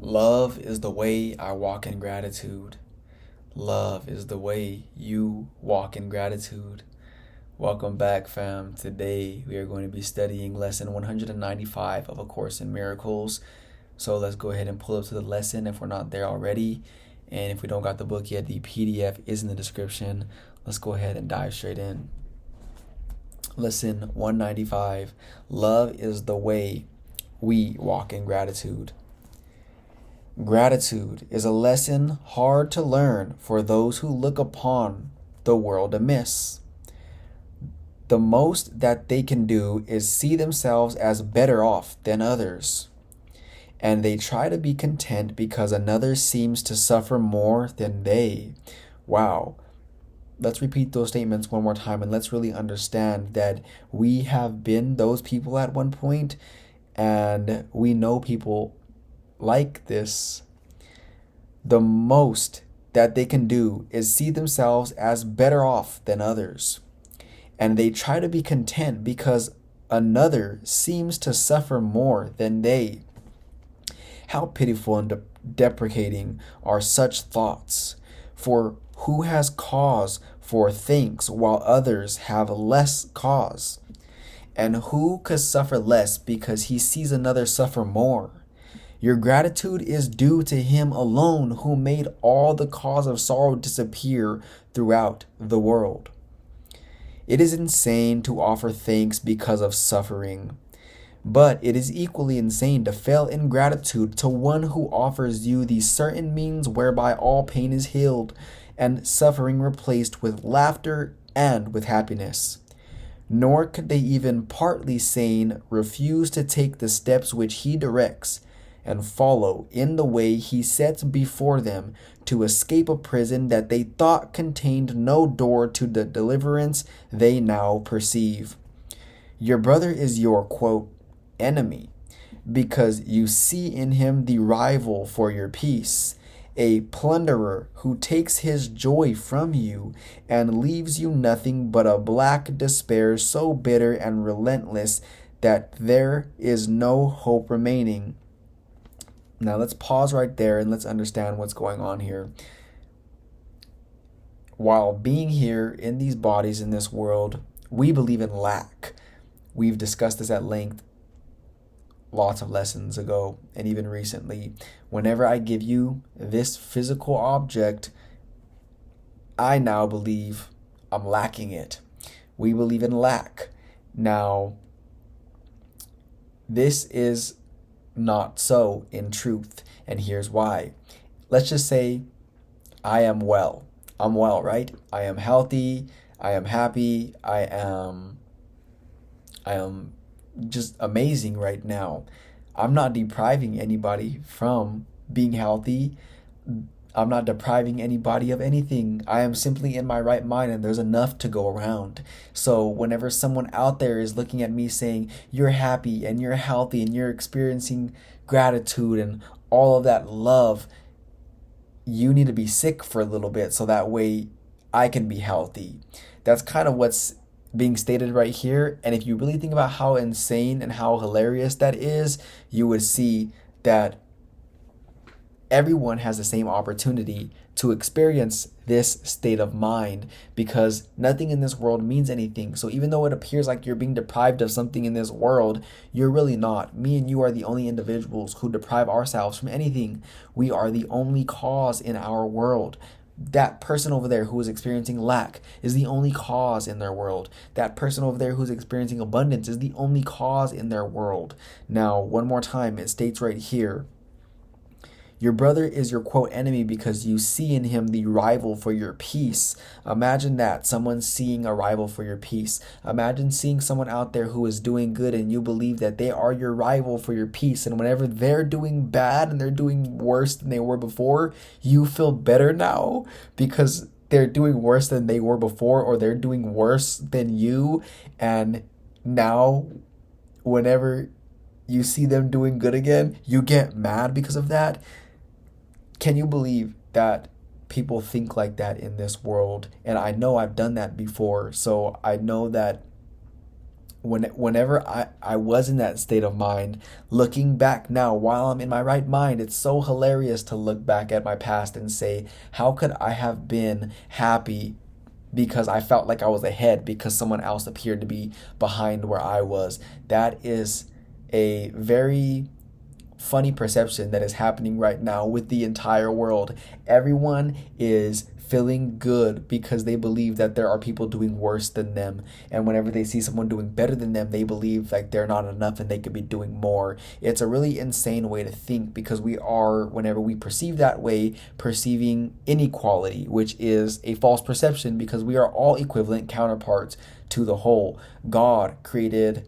Love is the way I walk in gratitude. Love is the way you walk in gratitude. Welcome back, fam. Today we are going to be studying lesson 195 of A Course in Miracles. So let's go ahead and pull up to the lesson if we're not there already. And if we don't got the book yet, the PDF is in the description. Let's go ahead and dive straight in. Lesson 195. Love is the way we walk in gratitude. Gratitude is a lesson hard to learn for those who look upon the world amiss. The most that they can do is see themselves as better off than others, and they try to be content because another seems to suffer more than they. Wow. Let's repeat those statements one more time and let's really understand that we have been those people at one point, and we know people like this. The most that they can do is see themselves as better off than others, and they try to be content because another seems to suffer more than they. How pitiful and deprecating are such thoughts. For who has cause for thanks while others have less cause? And who could suffer less because he sees another suffer more? Your gratitude is due to him alone who made all the cause of sorrow disappear throughout the world. It is insane to offer thanks because of suffering, but it is equally insane to fail in gratitude to one who offers you the certain means whereby all pain is healed and suffering replaced with laughter and with happiness. Nor could they even partly sane refuse to take the steps which he directs and follow in the way he sets before them to escape a prison that they thought contained no door to the deliverance they now perceive. Your brother is your, quote, enemy, because you see in him the rival for your peace, a plunderer who takes his joy from you and leaves you nothing but a black despair so bitter and relentless that there is no hope remaining. Now let's pause right there and let's understand what's going on here. While being here in these bodies in this world, we believe in lack. We've discussed this at length lots of lessons ago and even recently. Whenever I give you this physical object, I now believe I'm lacking it. We believe in lack. Now, this is not so in truth, and here's why. Let's just say I am well. I'm well, right? I am healthy. I am happy. I am just amazing right now. I'm not depriving anybody from being healthy. I'm not depriving anybody of anything. I am simply in my right mind, and there's enough to go around. So whenever someone out there is looking at me saying, you're happy and you're healthy and you're experiencing gratitude and all of that love, you need to be sick for a little bit so that way I can be healthy. That's kind of what's being stated right here. And if you really think about how insane and how hilarious that is, you would see that everyone has the same opportunity to experience this state of mind, because nothing in this world means anything. So even though it appears like you're being deprived of something in this world, you're really not. Me and you are the only individuals who deprive ourselves from anything. We are the only cause in our world. That person over there who is experiencing lack is the only cause in their world. That person over there who's experiencing abundance is the only cause in their world. Now, one more time, it states right here, your brother is your, quote, enemy because you see in him the rival for your peace. Imagine that, someone seeing a rival for your peace. Imagine seeing someone out there who is doing good and you believe that they are your rival for your peace. And whenever they're doing bad and they're doing worse than they were before, you feel better now because they're doing worse than they were before, or they're doing worse than you. And now, whenever you see them doing good again, you get mad because of that. Can you believe that people think like that in this world? And I know I've done that before, so I know that whenever I was in that state of mind, looking back now while I'm in my right mind, it's so hilarious to look back at my past and say, how could I have been happy because I felt like I was ahead because someone else appeared to be behind where I was? That is a very funny perception that is happening right now with the entire world. Everyone is feeling good because they believe that there are people doing worse than them. And whenever they see someone doing better than them, they believe like they're not enough and they could be doing more. It's a really insane way to think because we are, whenever we perceive that way, perceiving inequality, which is a false perception because we are all equivalent counterparts to the whole. God created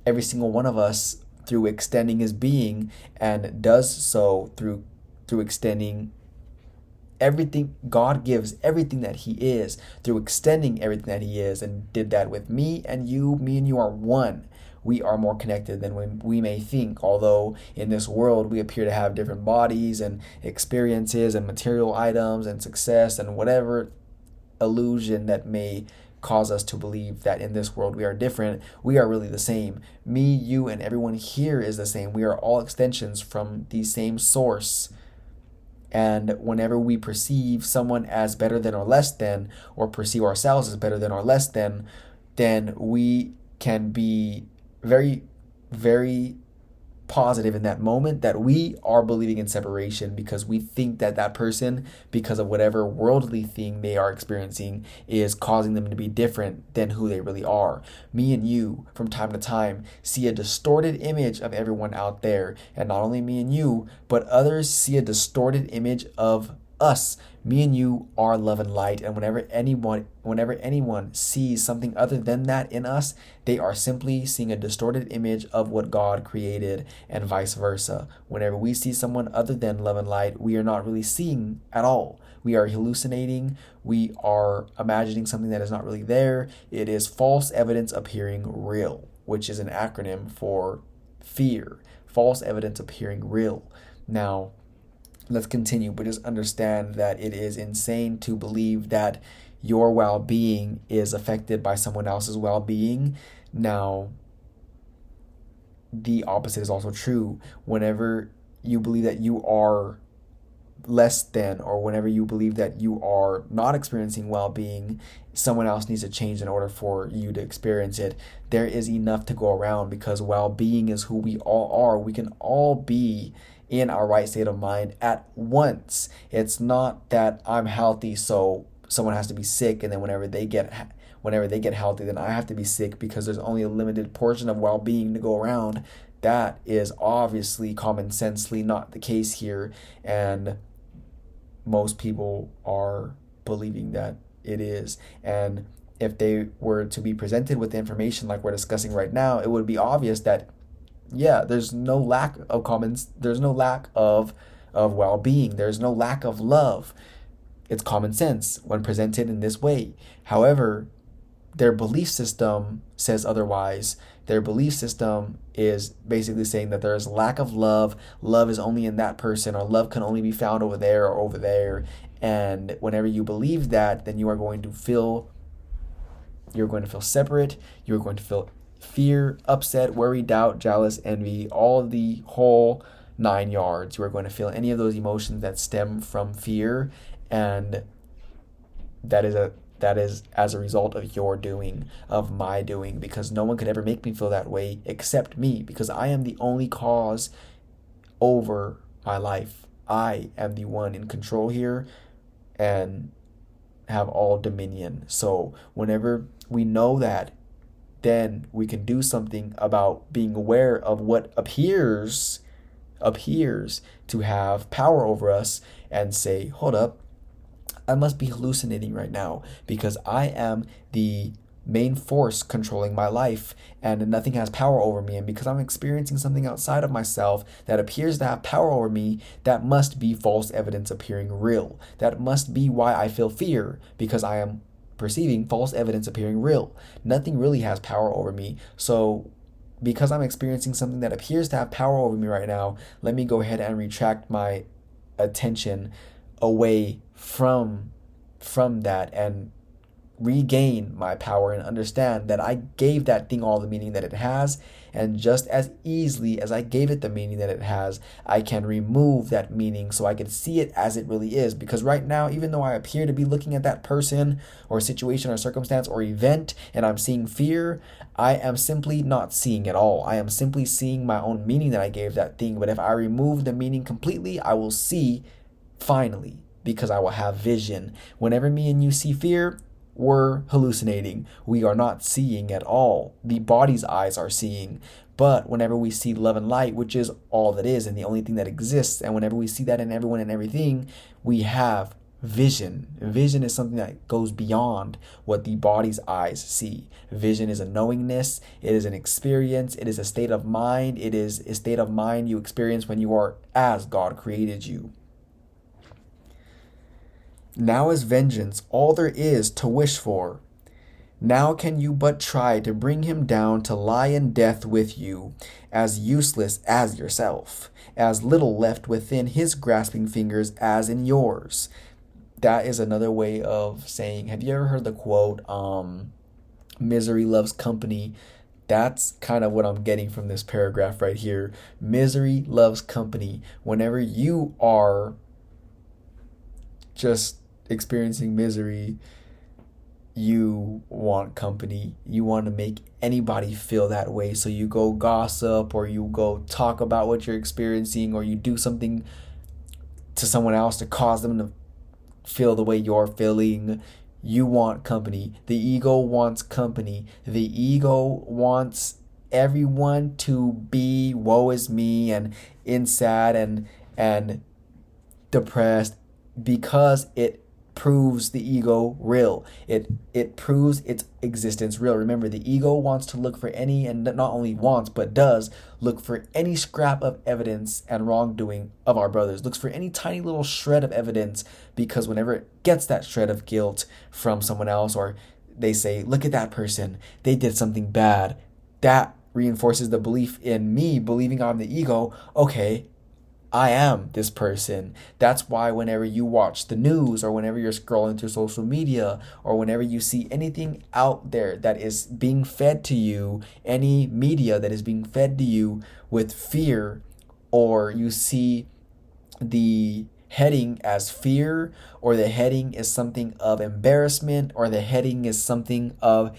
every single one of us through extending his being, and does so through extending everything. God gives everything that he is through extending everything that he is, and did that with me and you. Me and you are one. We are more connected than we may think, although in this world we appear to have different bodies and experiences and material items and success and whatever illusion that may cause us to believe that in this world we are different. We are really the same. Me, you, and everyone here is the same. We are all extensions from the same source. And whenever we perceive someone as better than or less than, or perceive ourselves as better than or less than, then we can be very, very positive in that moment that we are believing in separation because we think that that person, because of whatever worldly thing they are experiencing, is causing them to be different than who they really are. Me and you, from time to time, see a distorted image of everyone out there, and not only me and you, but others see a distorted image of us. Me and you are love and light, and whenever anyone sees something other than that in us, they are simply seeing a distorted image of what God created, and vice versa. Whenever we see someone other than love and light, we are not really seeing at all. We are hallucinating. We are imagining something that is not really there. It is false evidence appearing real, which is an acronym for fear. False evidence appearing real. Now, let's continue, but just understand that it is insane to believe that your well-being is affected by someone else's well-being. Now, the opposite is also true. Whenever you believe that you are less than, or whenever you believe that you are not experiencing well-being, someone else needs to change in order for you to experience it. There is enough to go around because well-being is who we all are. We can all be in our right state of mind at once. It's not that I'm healthy, so someone has to be sick, and then whenever they get healthy, then I have to be sick because there's only a limited portion of well-being to go around. That is obviously common sensely not the case here, and most people are believing that it is. And if they were to be presented with information like we're discussing right now, it would be obvious that there's no lack of well-being. There's no lack of love. It's common sense when presented in this way. However, their belief system says otherwise. Their belief system is basically saying that there is lack of love. Love is only in that person, or love can only be found over there or over there. And whenever you believe that, then you're going to feel separate. You're going to feel fear, upset, worry, doubt, jealous, envy, all the whole 9 yards. You are going to feel any of those emotions that stem from fear, and that is as a result of your doing, of my doing, because no one could ever make me feel that way except me, because I am the only cause over my life. I am the one in control here and have all dominion. So whenever we know that, then we can do something about being aware of what appears to have power over us, and say, hold up, I must be hallucinating right now because I am the main force controlling my life and nothing has power over me. And because I'm experiencing something outside of myself that appears to have power over me, that must be false evidence appearing real. That must be why I feel fear, because I am perceiving false evidence appearing real. Nothing really has power over me. So because I'm experiencing something that appears to have power over me right now, let me go ahead and retract my attention away from that and regain my power and understand that I gave that thing all the meaning that it has. And just as easily as I gave it the meaning that it has, I can remove that meaning so I can see it as it really is. Because right now, even though I appear to be looking at that person or situation or circumstance or event and I'm seeing fear, I am simply not seeing it all. I am simply seeing my own meaning that I gave that thing. But if I remove the meaning completely, I will see finally, because I will have vision. Whenever me and you see fear, we're hallucinating. We are not seeing at all. The body's eyes are seeing. But whenever we see love and light, which is all that is and the only thing that exists, and whenever we see that in everyone and everything, we have vision. Vision is something that goes beyond what the body's eyes see. Vision is a knowingness. It is an experience. It is a state of mind. It is a state of mind you experience when you are as God created you. Now is vengeance all there is to wish for. Now can you but try to bring him down to lie in death with you, as useless as yourself, as little left within his grasping fingers as in yours. That is another way of saying, have you ever heard the quote, misery loves company? That's kind of what I'm getting from this paragraph right here. Misery loves company. Whenever you are just experiencing misery, you want company. You want to make anybody feel that way. So you go gossip, or you go talk about what you're experiencing, or you do something to someone else to cause them to feel the way you're feeling. You want company. The ego wants company. The ego wants everyone to be woe is me and sad and depressed, because it proves the ego real. It proves its existence real. Remember, the ego wants to look for any, and not only wants but does look for any scrap of evidence and wrongdoing of our brothers. Looks for any tiny little shred of evidence, because whenever it gets that shred of guilt from someone else, or they say, look at that person, they did something bad, that reinforces the belief in me believing I'm the ego. Okay, I am this person. That's why whenever you watch the news, or whenever you're scrolling through social media, or whenever you see anything out there that is being fed to you, any media that is being fed to you with fear, or you see the heading as fear, or the heading is something of embarrassment, or the heading is something of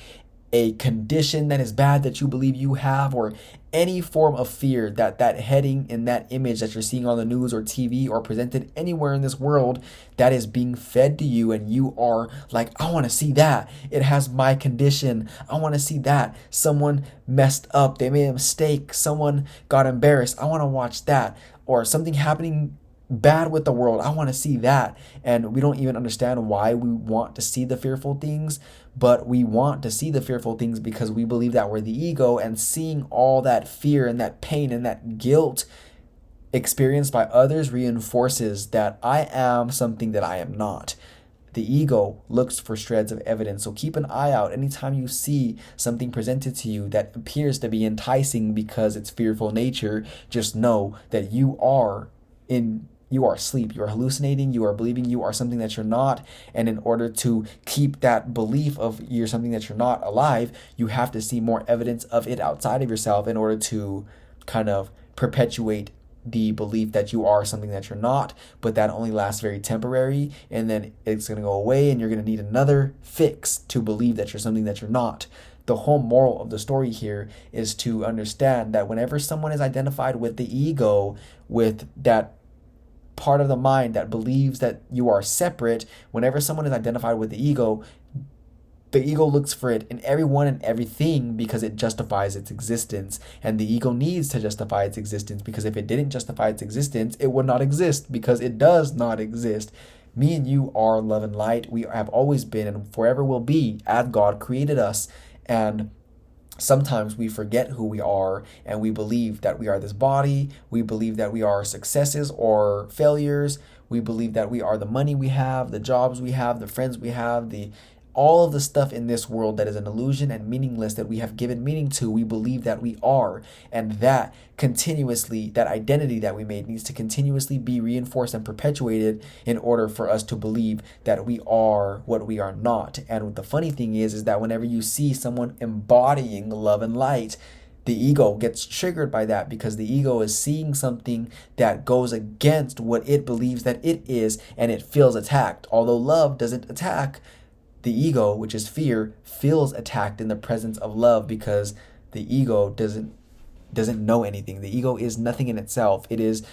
a condition that is bad that you believe you have, or any form of fear, that heading in that image that you're seeing on the news or TV or presented anywhere in this world, that is being fed to you, and you are like, I want to see that. It has my condition. I want to see that. Someone messed up. They made a mistake. Someone got embarrassed. I want to watch that. Or something happening bad with the world. I want to see that. And we don't even understand why we want to see the fearful things, but we want to see the fearful things because we believe that we're the ego, and seeing all that fear and that pain and that guilt experienced by others reinforces that I am something that I am not. The ego looks for shreds of evidence. So keep an eye out anytime you see something presented to you that appears to be enticing because it's fearful nature. Just know that you are asleep, you are hallucinating, you are believing you are something that you're not. And in order to keep that belief of you're something that you're not alive, you have to see more evidence of it outside of yourself in order to kind of perpetuate the belief that you are something that you're not. But that only lasts very temporary, and then it's going to go away, and you're going to need another fix to believe that you're something that you're not. The whole moral of the story here is to understand that whenever someone is identified with the ego, with that part of the mind that believes that you are separate, whenever someone is identified with the ego looks for it in everyone and everything because it justifies its existence. And the ego needs to justify its existence, because if it didn't justify its existence, it would not exist, because it does not exist. Me and you are love and light. We have always been and forever will be as God created us. And sometimes we forget who we are, and we believe that we are this body. We believe that we are successes or failures. We believe that we are the money we have, the jobs we have, the friends we have, the All of the stuff in this world that is an illusion and meaningless that we have given meaning to, we believe that we are. And that continuously, that identity that we made needs to continuously be reinforced and perpetuated in order for us to believe that we are what we are not. And the funny thing is that whenever you see someone embodying love and light, the ego gets triggered by that, because the ego is seeing something that goes against what it believes that it is, and it feels attacked. Although love doesn't attack, the ego, which is fear, feels attacked in the presence of love, because the ego doesn't know anything. The ego is nothing in itself. It is,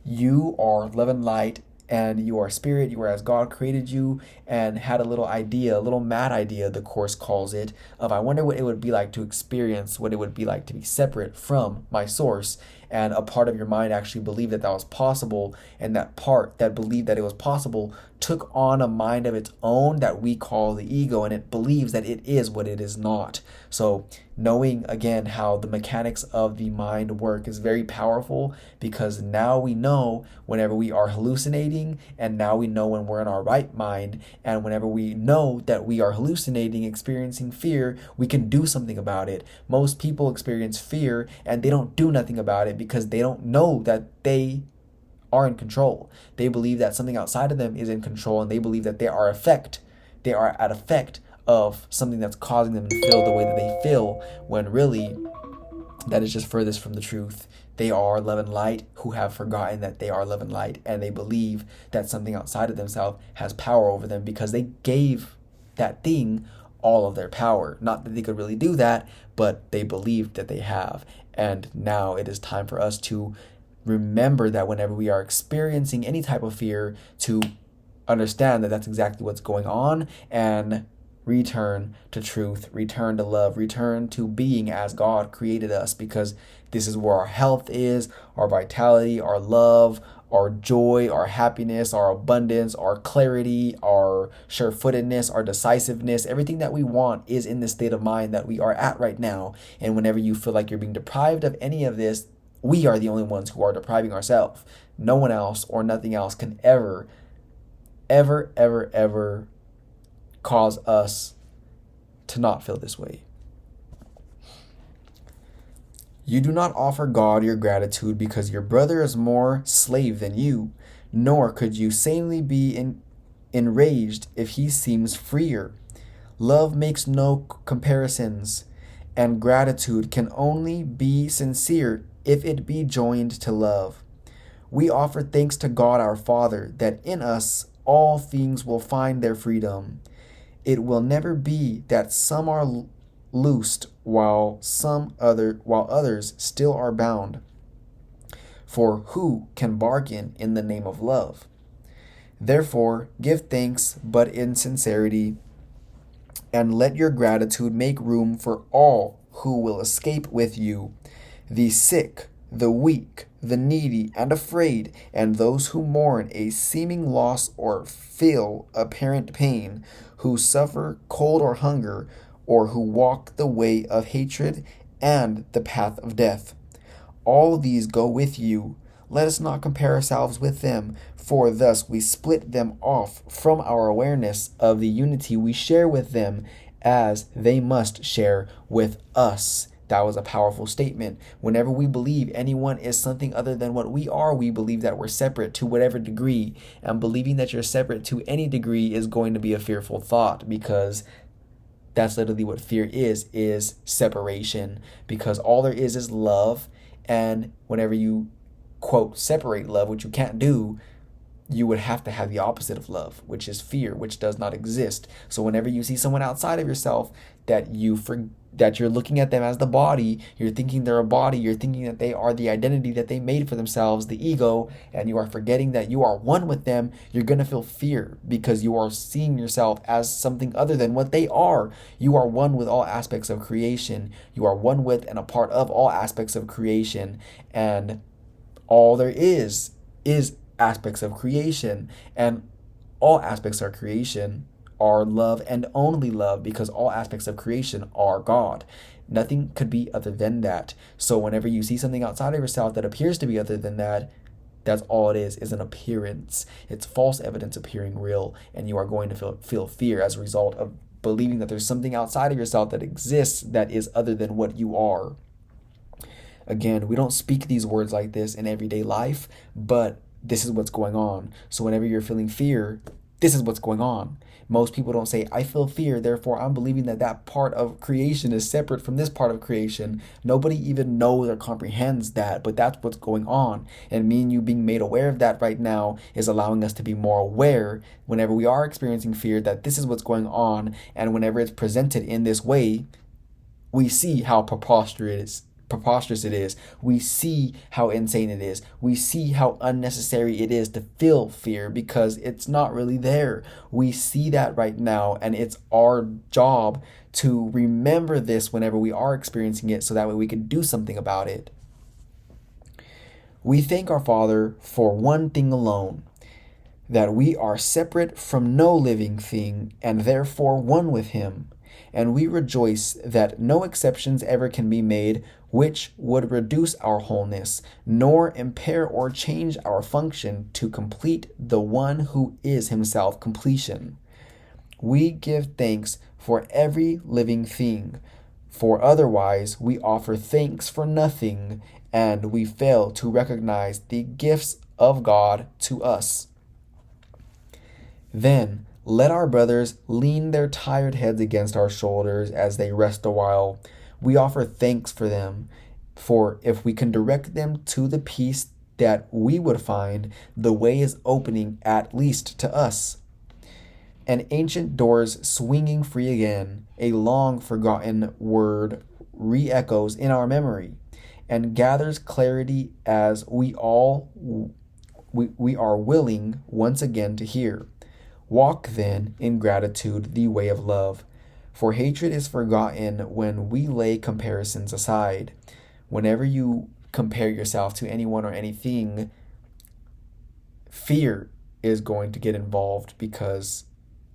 you are love and light, and you are spirit. You are as God created you, and had a little idea, a little mad idea, the Course calls it, of I wonder what it would be like to experience, what it would be like to be separate from my source. And a part of your mind actually believed that that was possible, and that part that believed that it was possible took on a mind of its own that we call the ego, and it believes that it is what it is not. So knowing again how the mechanics of the mind work is very powerful, because now we know whenever we are hallucinating, and now we know when we're in our right mind, and whenever we know that we are hallucinating, experiencing fear, we can do something about it. Most people experience fear and they don't do nothing about it because they don't know that they are in control. They believe that something outside of them is in control, and they believe that they are at effect of something that's causing them to feel the way that they feel, when really that is just furthest from the truth. They are love and light who have forgotten that they are love and light, and they believe that something outside of themselves has power over them because they gave that thing all of their power. Not that they could really do that, but they believe that they have. And now it is time for us to remember that whenever we are experiencing any type of fear, to understand that that's exactly what's going on, and return to truth, return to love, return to being as God created us, because this is where our health is, our vitality, our love, our joy, our happiness, our abundance, our clarity, our sure-footedness, our decisiveness. Everything that we want is in the state of mind that we are at right now. And whenever you feel like you're being deprived of any of this, we are the only ones who are depriving ourselves. No one else or nothing else can ever cause us to not feel this way. You do not offer God your gratitude because your brother is more slave than you, nor could you sanely be enraged if he seems freer. Love makes no comparisons, and gratitude can only be sincere if it be joined to love. We offer thanks to God our Father that in us all things will find their freedom. It will never be that some are loosed while others still are bound. For who can bargain in the name of love? Therefore, give thanks, but in sincerity, and let your gratitude make room for all who will escape with you, the sick, the weak, the needy and afraid, and those who mourn a seeming loss or feel apparent pain, who suffer cold or hunger, or who walk the way of hatred and the path of death. All these go with you. Let us not compare ourselves with them, for thus we split them off from our awareness of the unity we share with them, as they must share with us. That was a powerful statement. Whenever we believe anyone is something other than what we are, we believe that we're separate to whatever degree. And believing that you're separate to any degree is going to be a fearful thought, because that's literally what fear is separation. Because all there is love. And whenever you, quote, separate love, which you can't do, you would have to have the opposite of love, which is fear, which does not exist. So whenever you see someone outside of yourself that you're looking at them as the body, you're thinking they're a body, you're thinking that they are the identity that they made for themselves, the ego, and you are forgetting that you are one with them, you're going to feel fear because you are seeing yourself as something other than what they are. You are one with all aspects of creation. You are one with and a part of all aspects of creation. And all there is aspects of creation, and all aspects of creation are love and only love, because all aspects of creation are God. Nothing could be other than that. So whenever you see something outside of yourself that appears to be other than that, That's all it is an appearance. It's false evidence appearing real, and you are going to feel fear as a result of believing that there's something outside of yourself that exists that is other than what you are. Again, we don't speak these words like this in everyday life, but this is what's going on. So whenever you're feeling fear, this is what's going on. Most people don't say, I feel fear, therefore I'm believing that that part of creation is separate from this part of creation. Nobody even knows or comprehends that, but that's what's going on. And me and you being made aware of that right now is allowing us to be more aware whenever we are experiencing fear that this is what's going on. And whenever it's presented in this way, we see how preposterous it is. We see how insane it is. We see how unnecessary it is to feel fear because it's not really there. We see that right now, and it's our job to remember this whenever we are experiencing it so that way we can do something about it. We thank our Father for one thing alone, that we are separate from no living thing and therefore one with Him. And we rejoice that no exceptions ever can be made which would reduce our wholeness, nor impair or change our function to complete the one who is Himself completion. We give thanks for every living thing, for otherwise we offer thanks for nothing, and we fail to recognize the gifts of God to us. Then let our brothers lean their tired heads against our shoulders as they rest a while. We offer thanks for them, for if we can direct them to the peace that we would find, the way is opening at least to us. And ancient doors swinging free again, a long forgotten word re-echoes in our memory and gathers clarity as we are willing once again to hear. Walk then in gratitude the way of love, for hatred is forgotten when we lay comparisons aside. Whenever you compare yourself to anyone or anything, fear is going to get involved because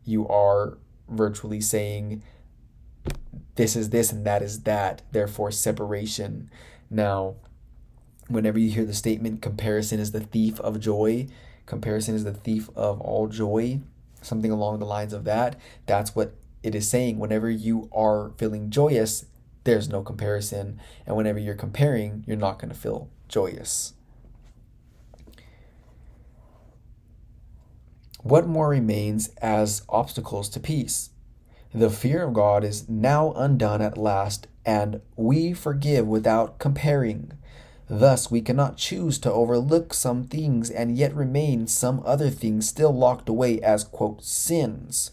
you are virtually saying this is this and that is that, therefore separation. Now, whenever you hear the statement comparison is the thief of joy, comparison is the thief of all joy, something along the lines of that, that's what it is saying. Whenever you are feeling joyous, there's no comparison. And whenever you're comparing, you're not going to feel joyous. What more remains as obstacles to peace? The fear of God is now undone at last, and we forgive without comparing. Thus, we cannot choose to overlook some things and yet remain some other things still locked away as, quote, sins.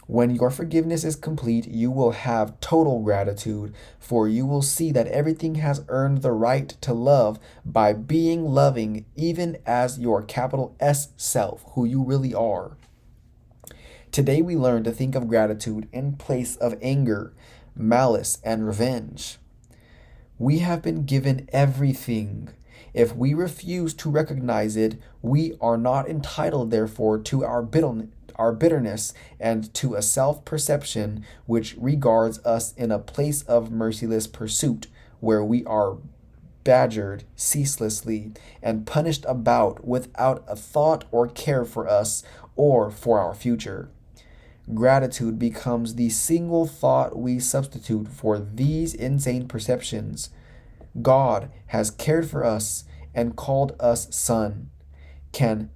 When your forgiveness is complete, you will have total gratitude, for you will see that everything has earned the right to love by being loving, even as your capital S self, who you really are. Today we learn to think of gratitude in place of anger, malice, and revenge. We have been given everything. If we refuse to recognize it, we are not entitled, therefore, to our bitterness and to a self-perception which regards us in a place of merciless pursuit, where we are badgered ceaselessly and punished about without a thought or care for us or for our future. Gratitude becomes the single thought we substitute for these insane perceptions. God has cared for us and called us son. Can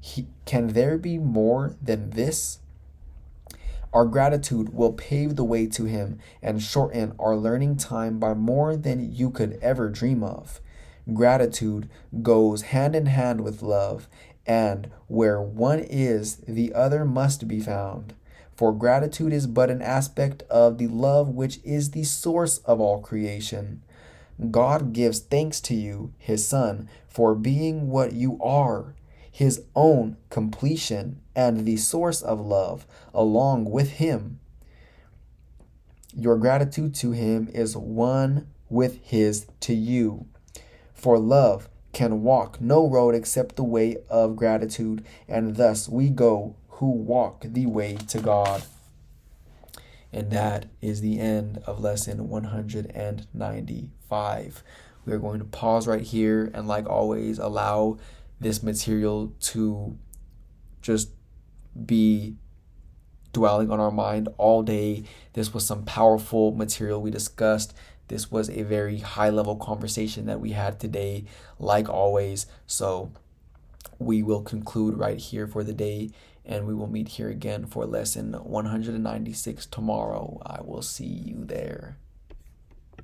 there be more than this? Our gratitude will pave the way to Him and shorten our learning time by more than you could ever dream of. Gratitude goes hand in hand with love, and where one is, the other must be found. For gratitude is but an aspect of the love which is the source of all creation. God gives thanks to you, His Son, for being what you are, His own completion and the source of love, along with Him. Your gratitude to Him is one with His to you. For love can walk no road except the way of gratitude, and thus we go who walk the way to God. And that is the end of lesson 195. We are going to pause right here and, like always, allow this material to just be dwelling on our mind all day. This was some powerful material we discussed. This was a very high level conversation that we had today, like always. So we will conclude right here for the day, and we will meet here again for lesson 196 tomorrow. I will see you there.